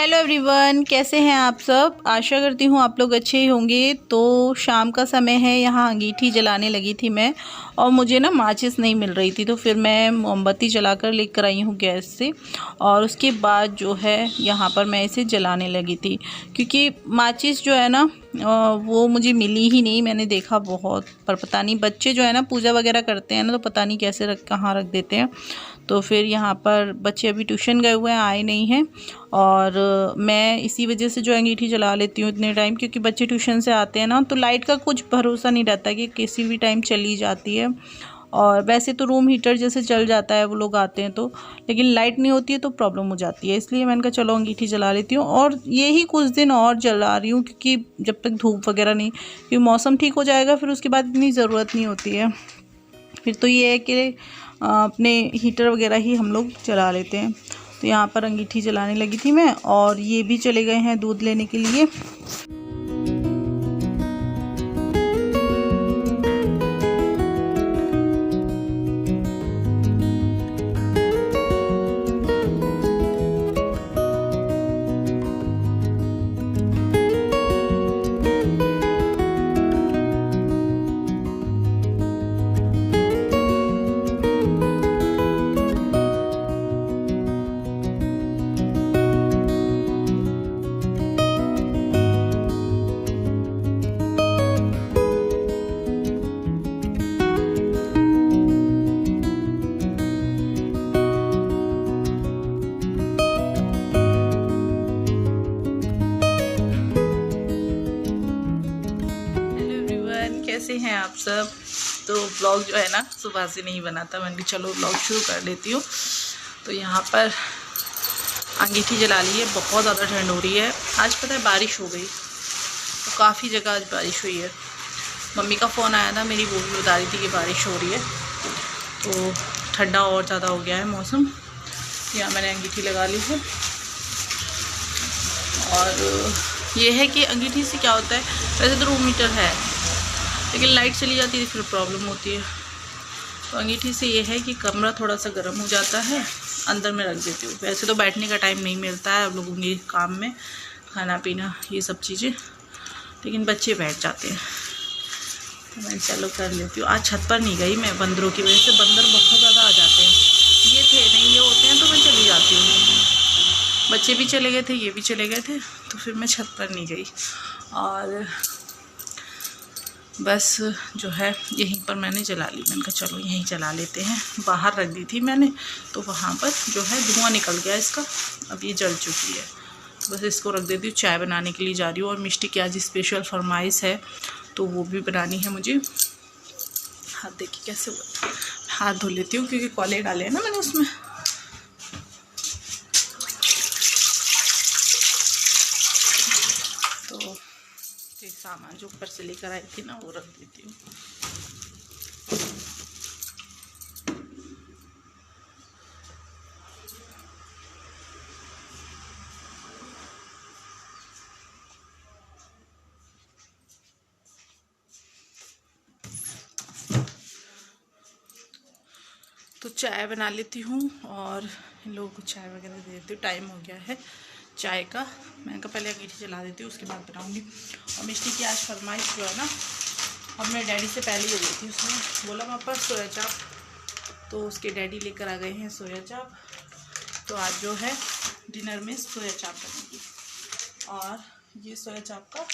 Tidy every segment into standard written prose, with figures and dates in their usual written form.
Hello everyone, कैसे हैं आप सब। आशा करती हूँ आप लोग अच्छे ही होंगे। तो शाम का समय है, यहाँ अंगीठी जलाने लगी थी मैं, और मुझे ना माचिस नहीं मिल रही थी, तो फिर मैं मोमबत्ती जलाकर लेकर आई हूँ गैस से। और उसके बाद जो है यहाँ पर मैं इसे जलाने लगी थी, क्योंकि माचिस जो है ना वो मुझे मिली ही नहीं। मैंने देखा बहुत, पर पता नहीं बच्चे जो है ना पूजा वगैरह करते हैं ना, तो पता नहीं कैसे कहाँ रख देते हैं। तो फिर यहाँ पर बच्चे अभी ट्यूशन गए हुए हैं, आए नहीं हैं, और मैं इसी वजह से जो अंगीठी जला लेती हूँ इतने टाइम, क्योंकि बच्चे ट्यूशन से आते हैं ना, तो लाइट का कुछ भरोसा नहीं रहता कि किसी भी टाइम चली जाती है। और वैसे तो रूम हीटर जैसे चल जाता है, वो लोग आते हैं तो, लेकिन लाइट नहीं होती है तो प्रॉब्लम हो जाती है। इसलिए मैंने कहा चलो अंगीठी जला लेती हूँ, और यही कुछ दिन और जला रही हूँ, क्योंकि जब तक धूप वगैरह नहीं, क्योंकि मौसम ठीक हो जाएगा फिर उसके बाद इतनी ज़रूरत नहीं होती है। फिर तो ये है कि अपने हीटर वगैरह ही हम लोग जला लेते हैं। तो यहाँ पर अंगीठी जलाने लगी थी मैं, और ये भी चले गए हैं दूध लेने के लिए। कैसे हैं आप सब। तो ब्लॉग जो है ना सुबह से नहीं बना था, मैंने चलो ब्लॉग शुरू कर लेती हूँ। तो यहाँ पर अंगीठी जला ली है, बहुत ज़्यादा ठंड हो रही है। आज पता है बारिश हो गई, तो काफ़ी जगह आज बारिश हुई है। मम्मी का फ़ोन आया था मेरी, वो भी बता रही थी कि बारिश हो रही है, तो ठंडा और ज़्यादा हो गया है मौसम। यहाँ मैंने अंगीठी लगा ली है, और ये है कि अंगीठी से क्या होता है, वैसे तो रूम हीटर है लेकिन लाइट चली जाती है फिर प्रॉब्लम होती है। तो अंगीठी से ये है कि कमरा थोड़ा सा गर्म हो जाता है, अंदर में रख देती हूँ। वैसे तो बैठने का टाइम नहीं मिलता है अब लोगों के काम में, खाना पीना ये सब चीज़ें, लेकिन बच्चे बैठ जाते हैं तो मैं चलो कर लेती हूँ। आज छत पर नहीं गई मैं, बंदरों की वजह से, बंदर बहुत ज़्यादा आ जाते हैं। ये थे नहीं, ये होते हैं तो मैं चली जाती हूँ। बच्चे भी चले गए थे, ये भी चले गए थे, तो फिर मैं छत पर नहीं गई। और बस जो है यहीं पर मैंने जला ली। मैंने कहा चलो यहीं जला लेते हैं। बाहर रख दी थी मैंने, तो वहाँ पर जो है धुआं निकल गया इसका, अब ये जल चुकी है। बस इसको रख देती हूँ। चाय बनाने के लिए जा रही हूँ, और मिष्टी की आज स्पेशल फरमाइश है, तो वो भी बनानी है मुझे। हाथ देखिए कैसे हुआ, हाथ धो लेती हूँ क्योंकि कॉले डाले हैं ना मैंने उसमें। तो सामान जो ऊपर से लेकर आई थी ना वो रख देती हूँ। तो चाय बना लेती हूँ और इन लोगों को चाय वगैरह दे देती हूँ। टाइम हो गया है चाय का। मैंने कहा पहले अंगीठी जला देती हूँ, उसके बाद बनाऊँगी। और मिष्टी की आज फरमाइश जो है ना, अब मैं डैडी से पहले ही गई थी, उसने बोला पापा सोया चाप, तो उसके डैडी लेकर आ गए हैं सोया चाप। तो आज जो है डिनर में सोया चाप बनेगी, और ये सोया चाप का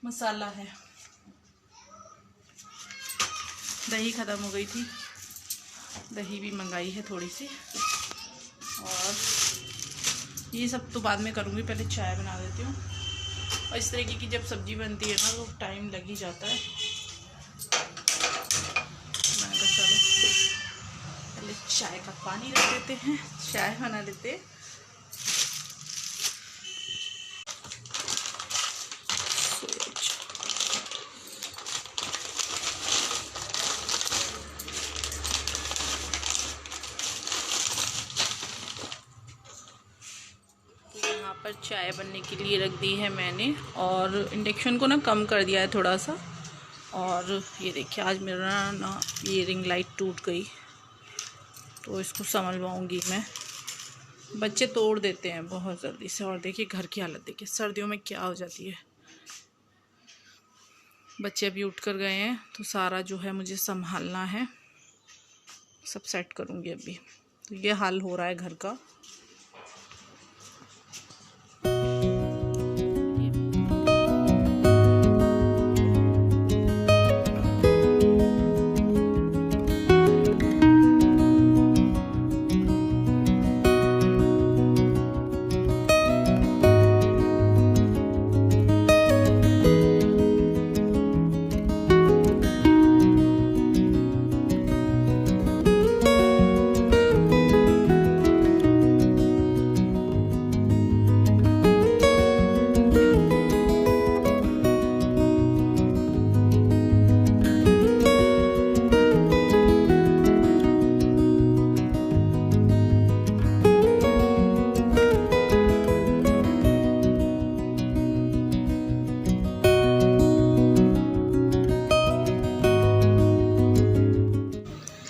मसाला है। दही ख़त्म हो गई थी, दही भी मंगाई है थोड़ी सी, और ये सब तो बाद में करूँगी, पहले चाय बना देती हूँ। और इस तरीके की जब सब्ज़ी बनती है ना तो टाइम लग ही जाता है। मैंने कहा चलो पहले चाय का पानी रख देते हैं, चाय बना लेते हैं। पर चाय बनने के लिए रख दी है मैंने, और इंडक्शन को ना कम कर दिया है थोड़ा सा। और ये देखिए आज मेरा ना ये रिंग लाइट टूट गई, तो इसको संभलवाऊंगी मैं। बच्चे तोड़ देते हैं बहुत जल्दी से। और देखिए घर की हालत देखिए, सर्दियों में क्या हो जाती है। बच्चे अभी उठ कर गए हैं तो सारा जो है मुझे संभालना है, सब सेट करूँगी अभी। तो ये हाल हो रहा है घर का।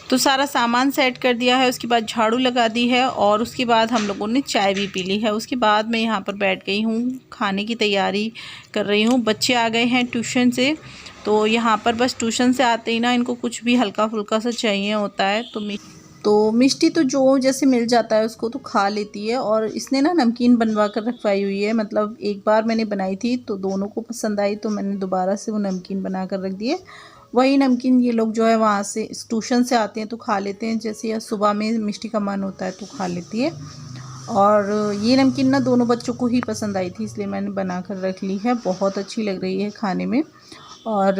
तो सारा सामान सेट कर दिया है, उसके बाद झाड़ू लगा दी है और उसके बाद हम लोगों ने चाय भी पी ली है। उसके बाद मैं यहाँ पर बैठ गई हूँ, खाने की तैयारी कर रही हूँ। बच्चे आ गए हैं ट्यूशन से, तो यहाँ पर बस ट्यूशन से आते ही ना इनको कुछ भी हल्का फुल्का सा चाहिए होता है। तो मिष्टी तो जो जैसे मिल जाता है उसको तो खा लेती है। और इसने ना नमकीन बनवा कर रखवाई हुई है, मतलब एक बार मैंने बनाई थी तो दोनों को पसंद आई, तो मैंने दोबारा से वो नमकीन बना कर रख दिए। वही नमकीन ये लोग जो है वहाँ से ट्यूशन से आते हैं तो खा लेते हैं, जैसे या सुबह में मिष्टी का मन होता है तो खा लेती है। और ये नमकीन ना दोनों बच्चों को ही पसंद आई थी, इसलिए मैंने बना कर रख ली है। बहुत अच्छी लग रही है खाने में। और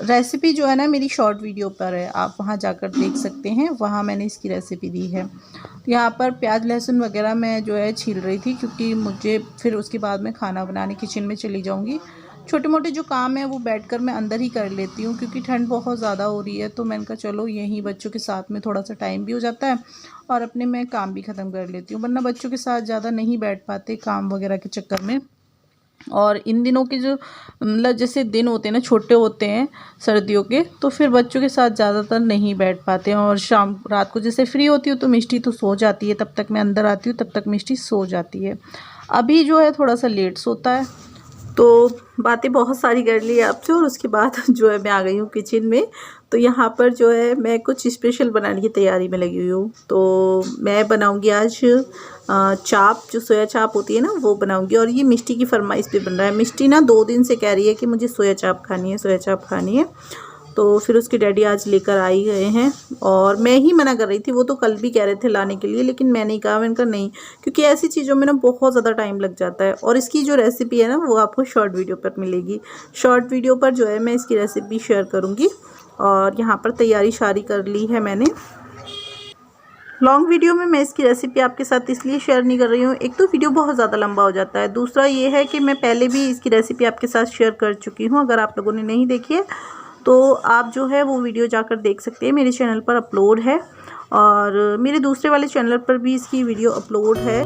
रेसिपी जो है ना मेरी शॉर्ट वीडियो पर है, आप वहाँ जाकर देख सकते हैं, वहाँ मैंने इसकी रेसिपी दी है। तो यहाँ पर प्याज लहसुन वगैरह मैं जो है छील रही थी, क्योंकि मुझे फिर उसके बाद मैं खाना बनाने किचन में चली जाऊँगी। छोटे मोटे जो काम है वो बैठकर मैं अंदर ही कर लेती हूँ, क्योंकि ठंड बहुत ज़्यादा हो रही है। तो मैंने कहा चलो यहीं बच्चों के साथ में थोड़ा सा टाइम भी हो जाता है और अपने मैं काम भी ख़त्म कर लेती हूँ, वरना बच्चों के साथ ज़्यादा नहीं बैठ पाते काम वगैरह के चक्कर में। और इन दिनों के जो मतलब जैसे दिन होते हैं ना, छोटे होते हैं सर्दियों के, तो फिर बच्चों के साथ ज़्यादातर नहीं बैठ पाते हैं। और शाम रात को जैसे फ्री होती हूँ तो मिष्टी तो सो जाती है, तब तक मैं अंदर आती हूँ तब तक मिष्टी सो जाती है। अभी जो है थोड़ा सा लेट सोता है। तो बातें बहुत सारी कर ली आपसे और उसके बाद जो है मैं आ गई हूँ किचन में। तो यहाँ पर जो है मैं कुछ स्पेशल बनाने की तैयारी में लगी हुई हूँ। तो मैं बनाऊँगी आज चाप, जो सोया चाप होती है ना वो बनाऊँगी। और ये मिष्टी की फरमाइश पे बन रहा है। मिष्टी ना 2 दिन से कह रही है कि मुझे सोया चाप खानी है, सोया चाप खानी है। तो फिर उसके डैडी आज लेकर आई गए हैं और मैं ही मना कर रही थी। वो तो कल भी कह रहे थे लाने के लिए, लेकिन मैंने कहा, मैंने कहा नहीं, क्योंकि ऐसी चीज़ों में ना बहुत ज़्यादा टाइम लग जाता है। और इसकी जो रेसिपी है ना वो आपको शॉर्ट वीडियो पर मिलेगी। शॉर्ट वीडियो पर जो है मैं इसकी रेसिपी शेयर करूँगी। और यहाँ पर तैयारी सारी कर ली है मैंने। लॉन्ग वीडियो में मैं इसकी रेसिपी आपके साथ इसलिए शेयर नहीं कर रही हूँ, एक तो वीडियो बहुत ज़्यादा लंबा हो जाता है, दूसरा ये है कि मैं पहले भी इसकी रेसिपी आपके साथ शेयर कर चुकी हूँ। अगर आप लोगों ने नहीं देखी है तो आप जो है वो वीडियो जाकर देख सकते हैं, मेरे चैनल पर अपलोड है। और मेरे दूसरे वाले चैनल पर भी इसकी वीडियो अपलोड है।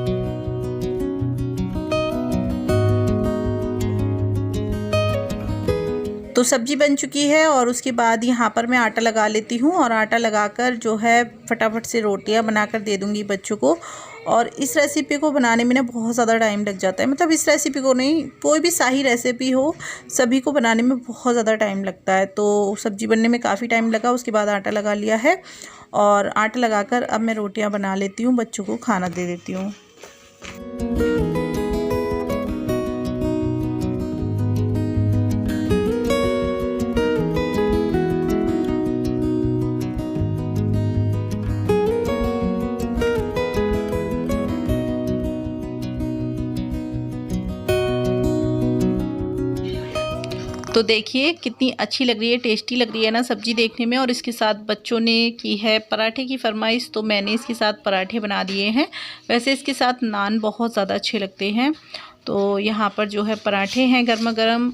तो सब्ज़ी बन चुकी है और उसके बाद यहाँ पर मैं आटा लगा लेती हूँ। और आटा लगाकर जो है फटाफट से रोटियाँ बनाकर दे दूँगी बच्चों को। और इस रेसिपी को बनाने में ना बहुत ज़्यादा टाइम लग जाता है, मतलब इस रेसिपी को नहीं, कोई भी शाही रेसिपी हो सभी को बनाने में बहुत ज़्यादा टाइम लगता है। तो सब्ज़ी बनने में काफ़ी टाइम लगा, उसके बाद आटा लगा लिया है। और आटा लगाकर अब मैं रोटियाँ बना लेती हूँ, बच्चों को खाना दे देती हूँ। तो देखिए कितनी अच्छी लग रही है, टेस्टी लग रही है ना सब्ज़ी देखने में। और इसके साथ बच्चों ने की है पराठे की फरमाइश, तो मैंने इसके साथ पराठे बना दिए हैं। वैसे इसके साथ नान बहुत ज़्यादा अच्छे लगते हैं। तो यहाँ पर जो है पराठे हैं गर्मा गर्म।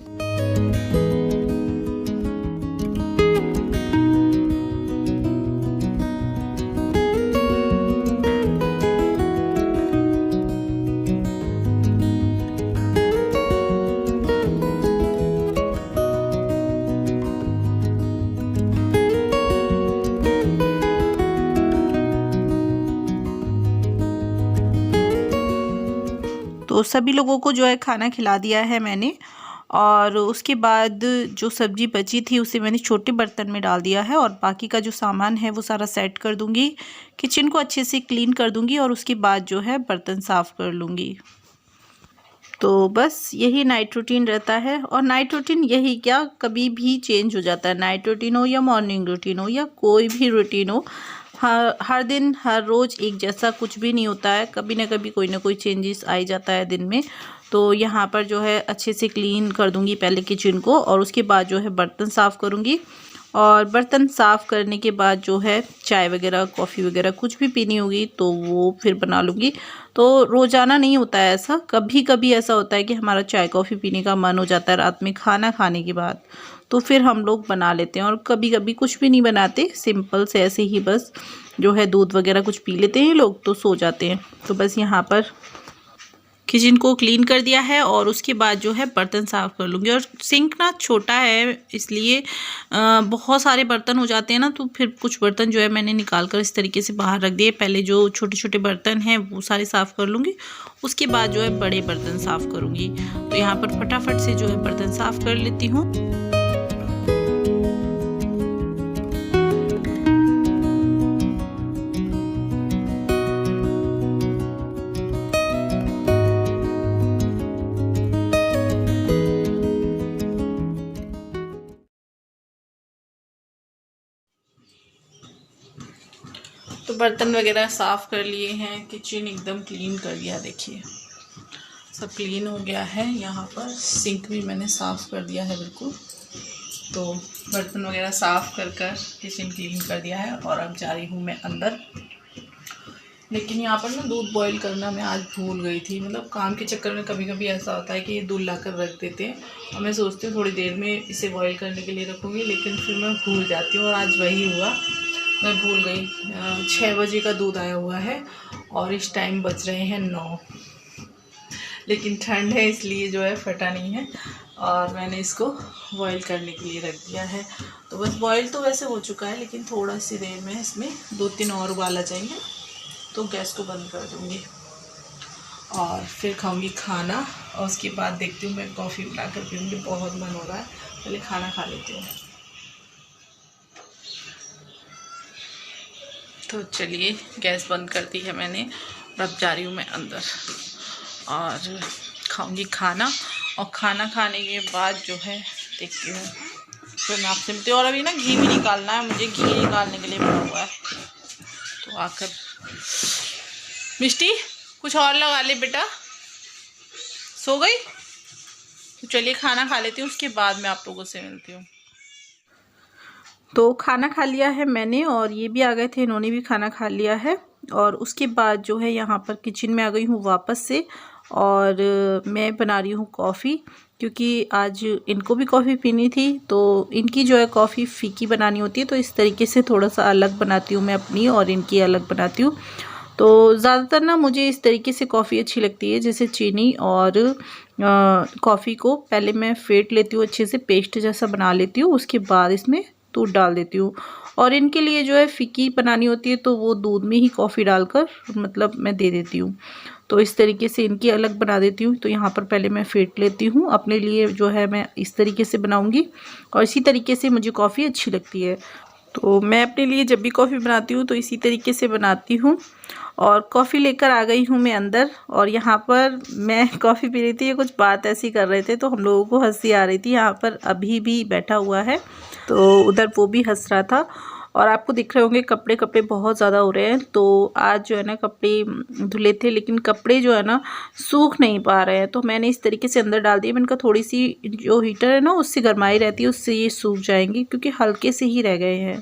तो सभी लोगों को जो है खाना खिला दिया है मैंने। और उसके बाद जो सब्ज़ी बची थी उसे मैंने छोटे बर्तन में डाल दिया है और बाकी का जो सामान है वो सारा सेट कर दूँगी। किचन को अच्छे से क्लीन कर दूँगी और उसके बाद जो है बर्तन साफ़ कर लूँगी। तो बस यही नाइट रूटीन रहता है। और नाइट रूटीन यही क्या, कभी भी चेंज हो जाता है। नाइट रूटीन हो या मॉर्निंग रूटीन हो या कोई भी रूटीन हो, हर दिन हर रोज़ एक जैसा कुछ भी नहीं होता है। कभी ना कोई चेंजेस आ ही जाता है दिन में। तो यहाँ पर जो है अच्छे से क्लीन कर दूँगी पहले किचन को और उसके बाद जो है बर्तन साफ़ करूँगी। और बर्तन साफ़ करने के बाद जो है चाय वगैरह कॉफ़ी वगैरह कुछ भी पीनी होगी तो वो फिर बना लूँगी। तो रोज़ाना नहीं होता है ऐसा, कभी कभी ऐसा होता है कि हमारा चाय कॉफ़ी पीने का मन हो जाता है रात में खाना खाने के बाद, तो फिर हम लोग बना लेते हैं। और कभी कभी कुछ भी नहीं बनाते, सिंपल से ऐसे ही बस जो है दूध वगैरह कुछ पी लेते हैं लोग तो सो जाते हैं। तो बस यहाँ पर किचन को क्लीन कर दिया है और उसके बाद जो है बर्तन साफ़ कर लूँगी। और सिंक ना छोटा है इसलिए बहुत सारे बर्तन हो जाते हैं ना, तो फिर कुछ बर्तन जो है मैंने निकाल कर इस तरीके से बाहर रख दिए। पहले जो छोटे छोटे बर्तन हैं वो सारे साफ़ कर लूँगी, उसके बाद जो है बड़े बर्तन साफ़ करूँगी। तो यहाँ पर फटाफट से जो है बर्तन साफ़ कर लेती हूँ। तो बर्तन वगैरह साफ़ कर लिए हैं, किचन एकदम क्लीन कर दिया, देखिए सब क्लीन हो गया है। यहाँ पर सिंक भी मैंने साफ़ कर दिया है बिल्कुल। तो बर्तन वगैरह साफ़ कर किचन क्लीन कर दिया है और अब जा रही हूँ मैं अंदर। लेकिन यहाँ पर ना दूध बॉईल करना मैं आज भूल गई थी। मतलब काम के चक्कर में कभी कभी ऐसा होता है कि ये दूध ला कर रख देते हैं और मैं सोचती हूँ थोड़ी देर में इसे बॉईल करने के लिए रखूँगी, लेकिन फिर मैं भूल जाती हूँ और आज वही हुआ, मैं भूल गई। 6 बजे का दूध आया हुआ है और इस टाइम बज रहे हैं 9, लेकिन ठंड है इसलिए जो है फटा नहीं है और मैंने इसको बॉईल करने के लिए रख दिया है। तो बस बॉईल तो वैसे हो चुका है, लेकिन थोड़ा सी देर में इसमें 2-3 और उबाल आ जाएंगे तो गैस को बंद कर दूँगी और फिर खाऊँगी खाना। और उसके बाद देखती हूँ मैं कॉफ़ी बना कर पीऊँगी, बहुत मन हो रहा है। पहले खाना खा लेती हूँ। तो चलिए गैस बंद कर दी है मैंने और अब जा रही हूँ मैं अंदर और खाऊंगी खाना। और खाना खाने के बाद जो है देखती हूँ फिर मैं आपसे मिलती हूँ। और अभी ना घी भी निकालना है मुझे, घी निकालने के लिए पड़ा हुआ है। तो आकर मिष्टी कुछ और लगा ले बेटा, सो गई? तो चलिए खाना खा लेती हूँ, उसके बाद मैं आप लोगों से मिलती हूँ। तो खाना खा लिया है मैंने और ये भी आ गए थे, इन्होंने भी खाना खा लिया है। और उसके बाद जो है यहाँ पर किचन में आ गई हूँ वापस से और मैं बना रही हूँ कॉफ़ी, क्योंकि आज इनको भी कॉफ़ी पीनी थी। तो इनकी जो है कॉफ़ी फीकी बनानी होती है, तो इस तरीके से थोड़ा सा अलग बनाती हूँ मैं अपनी और इनकी अलग बनाती हूँ। तो ज़्यादातर ना मुझे इस तरीके से कॉफ़ी अच्छी लगती है, जैसे चीनी और कॉफ़ी को पहले मैं फेंट लेती हूँ, अच्छे से पेस्ट जैसा बना लेती हूँ, उसके बाद इसमें दूध डाल देती हूँ। और इनके लिए जो है फीकी बनानी होती है तो वो दूध में ही कॉफ़ी डालकर मतलब मैं दे देती हूँ। तो इस तरीके से इनकी अलग बना देती हूँ। तो यहाँ पर पहले मैं फेंट लेती हूँ, अपने लिए जो है मैं इस तरीके से बनाऊँगी और इसी तरीके से मुझे कॉफ़ी अच्छी लगती है। तो मैं अपने लिए जब भी कॉफ़ी बनाती हूँ तो इसी तरीके से बनाती हूँ। और कॉफ़ी लेकर आ गई हूँ मैं अंदर और यहाँ पर मैं कॉफ़ी पी रही थी, ये कुछ बात ऐसी कर रहे थे तो हम लोगों को हंसी आ रही थी। यहाँ पर अभी भी बैठा हुआ है तो उधर वो भी हंस रहा था। और आपको दिख रहे होंगे कपड़े बहुत ज़्यादा हो रहे हैं। तो आज जो है ना कपड़े धुले थे, लेकिन कपड़े जो है ना सूख नहीं पा रहे हैं, तो मैंने इस तरीके से अंदर डाल दिए। मैंने कहा थोड़ी सी जो हीटर है ना उससे गर्माई रहती है, उससे ये सूख जाएंगी क्योंकि हल्के से ही रह गए हैं।